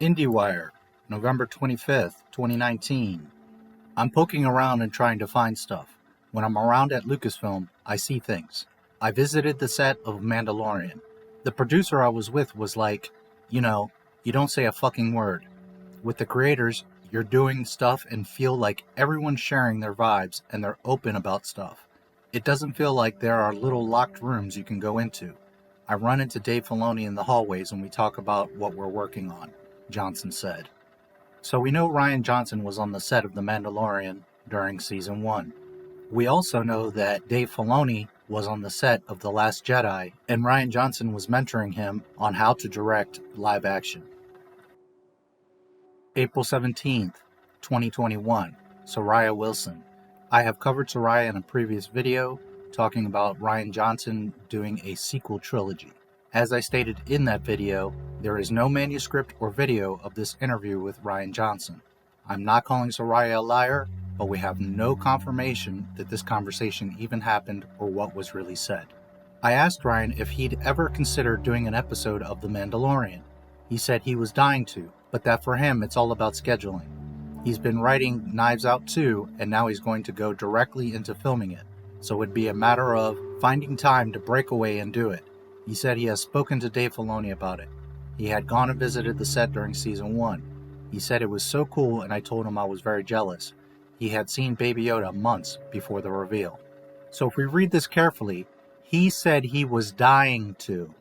IndieWire, November 25th, 2019. I'm poking around and trying to find stuff. When I'm around at Lucasfilm, I see things. I visited the set of Mandalorian. The producer I was with was like, you don't say a fucking word. With the creators, you're doing stuff and feel like everyone's sharing their vibes and they're open about stuff. It doesn't feel like there are little locked rooms you can go into. I run into Dave Filoni in the hallways and we talk about what we're working on, Johnson said. So we know Rian Johnson was on the set of The Mandalorian during Season 1. We also know that Dave Filoni was on the set of The Last Jedi, and Rian Johnson was mentoring him on how to direct live action. April 17th, 2021, Sariah Wilson. I have covered Sariah in a previous video, talking about Rian Johnson doing a sequel trilogy. As I stated in that video, there is no manuscript or video of this interview with Rian Johnson. I'm not calling Sariah a liar, but we have no confirmation that this conversation even happened or what was really said. I asked Rian if he'd ever considered doing an episode of The Mandalorian. He said he was dying to, but that for him it's all about scheduling. He's been writing Knives Out 2, and now he's going to go directly into filming it, so it'd be a matter of finding time to break away and do it. He said he has spoken to Dave Filoni about it. He had gone and visited the set during Season 1. He said it was so cool, and I told him I was very jealous. He had seen Baby Yoda months before the reveal. So if we read this carefully, he said he was dying to.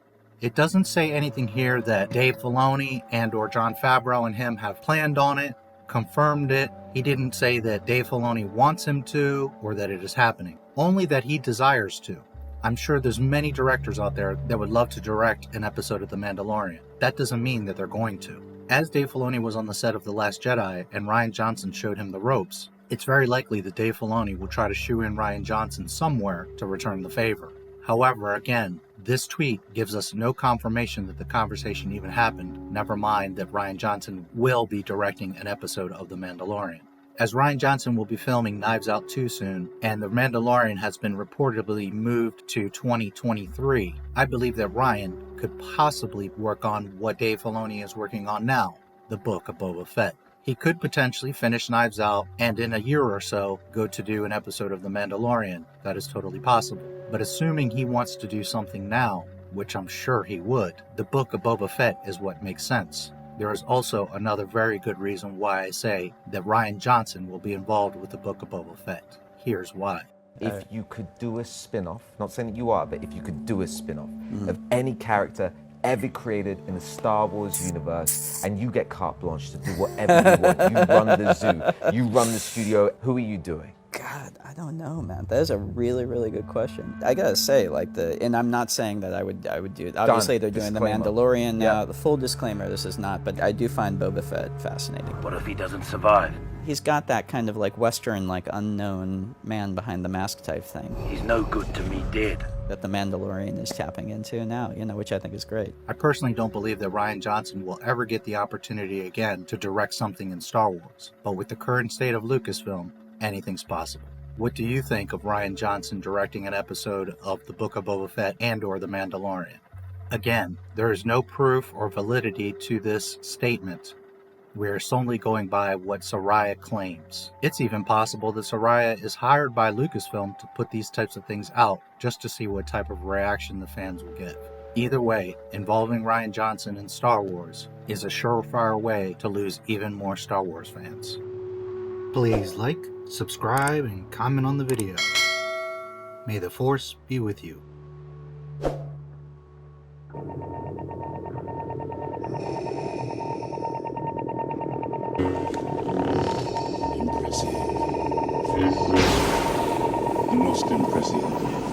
It doesn't say anything here that Dave Filoni and or Jon Favreau and him have planned on it, confirmed it. He didn't say that Dave Filoni wants him to or that it is happening. Only that he desires to. I'm sure there's many directors out there that would love to direct an episode of The Mandalorian. That doesn't mean that they're going to. As Dave Filoni was on the set of The Last Jedi and Rian Johnson showed him the ropes, it's very likely that Dave Filoni will try to shoo in Rian Johnson somewhere to return the favor. However, again, this tweet gives us no confirmation that the conversation even happened, never mind that Rian Johnson will be directing an episode of The Mandalorian. As Rian Johnson will be filming Knives Out 2 soon, and The Mandalorian has been reportedly moved to 2023, I believe that Rian could possibly work on what Dave Filoni is working on now, the book of Boba Fett. He could potentially finish Knives Out and in a year or so go to do an episode of The Mandalorian. That is totally possible. But assuming he wants to do something now, which I'm sure he would, the book of Boba Fett is what makes sense. There is also another very good reason why I say that Rian Johnson will be involved with the book of Boba Fett. Here's why. If you could do a spin-off, not saying that you are, but if you could do a spin-off of any character ever created in the Star Wars universe, and you get carte blanche to do whatever you want, you run the zoo, you run the studio, who are you doing? God, I don't know, man. That is a really, really good question. I gotta say, and I'm not saying that I would do it. Obviously, they're doing Disclaimer. The Mandalorian now. The full disclaimer, this is not, but I do find Boba Fett fascinating. What if he doesn't survive? He's got that kind of Western, unknown man behind the mask type thing He's no good to me dead. that the Mandalorian is tapping into now, which I think is great. I personally don't believe that Rian Johnson will ever get the opportunity again to direct something in Star Wars, but with the current state of Lucasfilm, anything's possible. What do you think of Rian Johnson directing an episode of the Book of Boba Fett and or The Mandalorian? Again, there is no proof or validity to this statement. We're solely going by what Sariah claims. It's even possible that Sariah is hired by Lucasfilm to put these types of things out just to see what type of reaction the fans will give. Either way, involving Rian Johnson in Star Wars is a surefire way to lose even more Star Wars fans. Please like, subscribe, and comment on the video. May the Force be with you. Impressive. The most impressive.